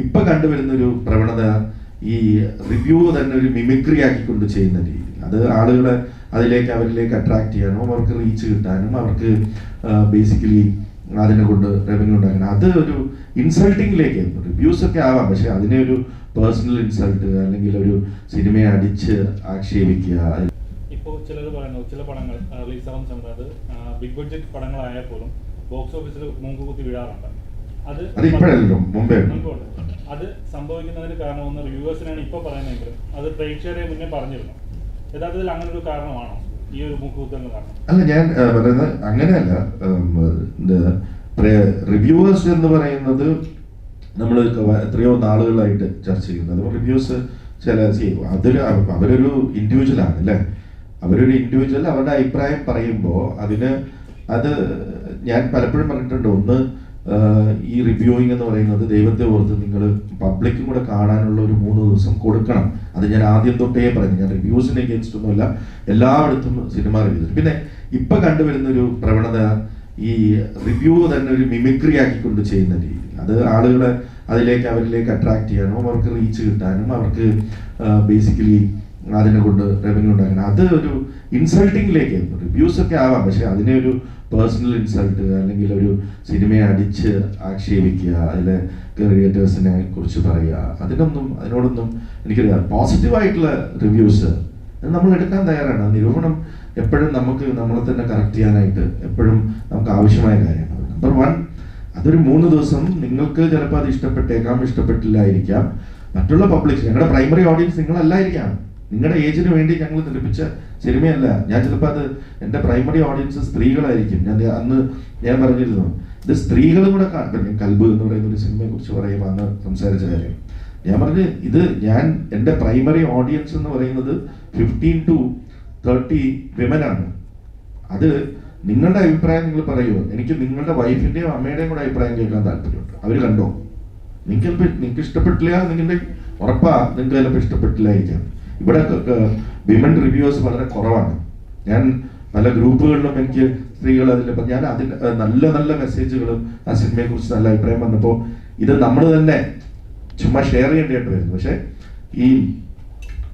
ഇപ്പൊ കണ്ടുവരുന്നൊരു പ്രവണത ഈ റിവ്യൂ തന്നെ ഒരു മിമിക്രി ആക്കിക്കൊണ്ട് ചെയ്യുന്ന രീതി. അത് ആളുകളെ അതിലേക്ക് അവരിലേക്ക് അട്രാക്ട് ചെയ്യാനും അവർക്ക് റീച്ച് കിട്ടാനും അവർക്ക് ബേസിക്കലി അതിനെ കൊണ്ട് റവന്യൂ ഉണ്ടാക്കണം. അത് ഒരു ഇൻസൾട്ടിങ്ങിലേക്ക് റിവ്യൂസ് ഒക്കെ ആവാം, പക്ഷെ അതിനെ ഒരു പേഴ്സണൽ ഇൻസൾട്ട് അല്ലെങ്കിൽ ഒരു സിനിമയെ അടിച്ച് ആക്ഷേപിക്കുക. ഇപ്പോൾ ചിലർ പറയുന്നു ചില പടങ്ങൾ റിലീസാവുന്ന സമയത്ത് ബിഗ് ബഡ്ജറ്റ് പടങ്ങളായാൽ പോലും ബോക്സ് ഓഫീസിൽ മൂക്കുകുത്തി വീഴാറുണ്ട്. അത് ഇപ്പോഴല്ലോ മുമ്പേ അത് സംഭവിക്കുന്നതിന് കാരണമെന്ന് റിവ്യൂവേഴ്സിനാണ് ഇപ്പോൾ പറയുന്നതെങ്കിലും അത് പ്രേക്ഷകരെ മുന്നേ പറഞ്ഞിരുന്നു. യഥാർത്ഥത്തിൽ അങ്ങനെ ഒരു കാരണമാണോ ഈ ഒരു മൂക്കുകുത്തുന്ന കാരണം? അല്ല, ഞാൻ പറയുന്നത് അങ്ങനെയല്ല. റിവ്യൂവേഴ്സ് എന്ന് പറയുന്നത് നമ്മൾ എത്രയോ നാളുകളായിട്ട് ചർച്ച ചെയ്യുന്നത്. റിവ്യൂസ് അവരൊരു ഇൻഡിവിജ്വൽ ആണ് അല്ലേ, അവരൊരു ഇൻഡിവിജ്വൽ അവരുടെ അഭിപ്രായം പറയുമ്പോൾ അത് ഞാൻ പലപ്പോഴും പറഞ്ഞിട്ടുണ്ട്. ഒന്ന്, ഈ റിവ്യൂയിങ് എന്ന് പറയുന്നത് ദൈവത്തെ ഓർത്ത് നിങ്ങൾ പബ്ലിക്കും കൂടെ കാണാനുള്ള ഒരു 3 ദിവസം കൊടുക്കണം. അത് ഞാൻ ആദ്യം തൊട്ടേ പറഞ്ഞു. ഞാൻ റിവ്യൂസിന് എഗെയിൻസ്റ്റ് ഒന്നുമല്ല, എല്ലായിടത്തും സിനിമ റിവ്യൂസ്. പിന്നെ ഇപ്പൊ കണ്ടുവരുന്നൊരു പ്രവണത ഈ റിവ്യൂ തന്നെ ഒരു മിമിക്രി ആക്കിക്കൊണ്ട് ചെയ്യുന്ന രീതി. അത് ആളുകളെ അതിലേക്ക് അവരിലേക്ക് അട്രാക്ട് ചെയ്യാനും അവർക്ക് റീച്ച് കിട്ടാനും അവർക്ക് ബേസിക്കലി അതിനെ കൊണ്ട് റവന്യൂ ഉണ്ടാക്കണം. അത് ഒരു ഇൻസൾട്ടിങ്ങിലേക്ക് റിവ്യൂസ് ഒക്കെ ആവാം, പക്ഷെ അതിനെ ഒരു പേഴ്സണൽ ഇൻസൾട്ട് അല്ലെങ്കിൽ ഒരു സിനിമയെ അടിച്ച് ആക്ഷേപിക്കുക, അതിലെ ക്രിയേറ്റേഴ്സിനെ കുറിച്ച് പറയുക, അതിനോടൊന്നും എനിക്കറിയാം. പോസിറ്റീവായിട്ടുള്ള റിവ്യൂസ് നമ്മൾ എടുക്കാൻ തയ്യാറാണ്. നിരൂപണം എപ്പോഴും നമ്മളെ തന്നെ കറക്റ്റ് ചെയ്യാനായിട്ട് എപ്പോഴും നമുക്ക് ആവശ്യമായ കാര്യമാണ്. നമ്പർ 1, അതൊരു 3 ദിവസം നിങ്ങൾക്ക് ചിലപ്പോൾ അത് ഇഷ്ടപ്പെട്ടേക്കാം, ഇഷ്ടപ്പെട്ടില്ലായിരിക്കാം. മറ്റുള്ള പബ്ലിക്സ്, ഞങ്ങളുടെ പ്രൈമറി ഓഡിയൻസ് നിങ്ങളല്ലായിരിക്കാം. നിങ്ങളുടെ ഏജിന് വേണ്ടി ഞങ്ങൾ നിർമ്മിച്ച സിനിമയല്ല. ഞാൻ ചിലപ്പോൾ അത് എൻ്റെ പ്രൈമറി ഓഡിയൻസ് സ്ത്രീകളായിരിക്കും. അന്ന് ഞാൻ പറഞ്ഞിരുന്നു, ഇത് സ്ത്രീകളും കൂടെ കൽബ് എന്ന് പറയുന്ന ഒരു സിനിമയെ കുറിച്ച് പറയുമ്പോൾ അന്ന് സംസാരിച്ച കാര്യം ഞാൻ പറഞ്ഞു, ഇത് എൻ്റെ പ്രൈമറി ഓഡിയൻസ് എന്ന് പറയുന്നത് 15 to 30 വിമനാണ്. അത് നിങ്ങളുടെ അഭിപ്രായം നിങ്ങൾ പറയുമോ? എനിക്ക് നിങ്ങളുടെ വൈഫിന്റെയും അമ്മയുടെയും കൂടെ അഭിപ്രായം കേൾക്കാൻ താല്പര്യമുണ്ട്. അവർ കണ്ടോ? നിങ്ങൾക്ക് ഇഷ്ടപ്പെട്ടില്ല, നിങ്ങളുടെ ഉറപ്പാ നിങ്ങൾക്ക് ചിലപ്പോൾ ഇഷ്ടപ്പെട്ടില്ലായിരിക്കാം. ഇവിടെ വിമൻ റിവ്യൂസ് വളരെ കുറവാണ്. ഞാൻ പല ഗ്രൂപ്പുകളിലും എനിക്ക് സ്ത്രീകൾ ഞാൻ നല്ല നല്ല മെസ്സേജുകളും ആ സിനിമയെ കുറിച്ച് നല്ല അഭിപ്രായം വന്നപ്പോൾ ഇത് നമ്മൾ തന്നെ ചുമ്മാ ഷെയർ ചെയ്യേണ്ടതായിട്ട് വരുന്നു. പക്ഷെ ഈ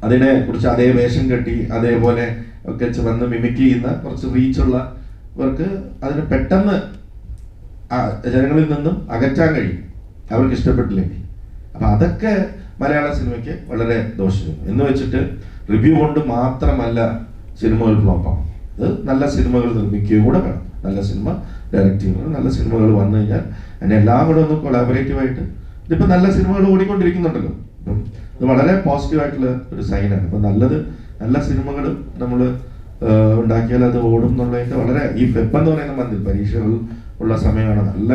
അതിനെ കുറിച്ച് അതേ വേഷം കെട്ടി അതേപോലെ ഒക്കെ വന്ന് മിമിക് ചെയ്യുന്ന കുറച്ച് റീച്ചുള്ളവർക്ക് അതിന് പെട്ടെന്ന് ജനങ്ങളിൽ നിന്നും അകറ്റാൻ കഴിയും, അവർക്ക് ഇഷ്ടപ്പെട്ടില്ലെങ്കിൽ. അപ്പൊ അതൊക്കെ മലയാള സിനിമയ്ക്ക് വളരെ ദോഷം. എന്ന് വെച്ചിട്ട് റിവ്യൂ കൊണ്ട് മാത്രമല്ല സിനിമകൾ ഫ്ലോപ്പാവും. ഇത് നല്ല സിനിമകൾ നിർമ്മിക്കുകയും കൂടെ വേണം. നല്ല സിനിമ ഡയറക്റ്റ് ചെയ്യുന്നത്, നല്ല സിനിമകൾ വന്നു കഴിഞ്ഞാൽ അതിനെ എല്ലാം കൂടെ ഒന്ന് കൊളാബറേറ്റീവായിട്ട് ഇതിപ്പോൾ നല്ല സിനിമകൾ ഓടിക്കൊണ്ടിരിക്കുന്നുണ്ടല്ലോ. അപ്പം ഇത് വളരെ പോസിറ്റീവായിട്ടുള്ള ഒരു സൈനാണ്. അപ്പം നല്ല സിനിമകൾ നമ്മൾ ഉണ്ടാക്കിയാൽ അത് ഓടും എന്നുള്ളതിൻ്റെ വളരെ ഈ ഫെബ് എന്ന് പറയുന്ന മന്തിൽ പരീക്ഷകൾ ഉള്ള സമയമാണ്. നല്ല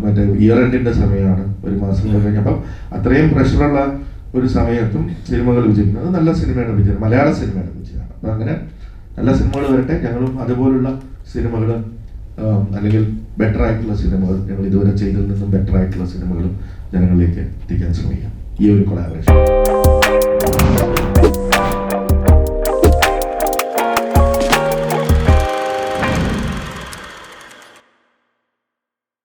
മറ്റേ ഇയർ എൻഡിന്റെ സമയമാണ്, ഒരു മാസം കഴിഞ്ഞ്. അപ്പം അത്രയും പ്രഷറുള്ള ഒരു സമയത്തും സിനിമകൾ വിജയിക്കുന്നത് നല്ല സിനിമയുടെ വിജയം, മലയാള സിനിമയുടെ വിജയമാണ്. അപ്പം അങ്ങനെ നല്ല സിനിമകൾ വരട്ടെ. ഞങ്ങളും അതുപോലുള്ള സിനിമകൾ അല്ലെങ്കിൽ ബെറ്റർ ആയിട്ടുള്ള സിനിമകൾ, ഞങ്ങൾ ഇതുവരെ ചെയ്തതിൽ നിന്നും ബെറ്റർ ആയിട്ടുള്ള സിനിമകളും ജനങ്ങളിലേക്ക് എത്തിക്കാൻ ശ്രമിക്കാം ഈ ഒരു കൊളാബറേഷൻ.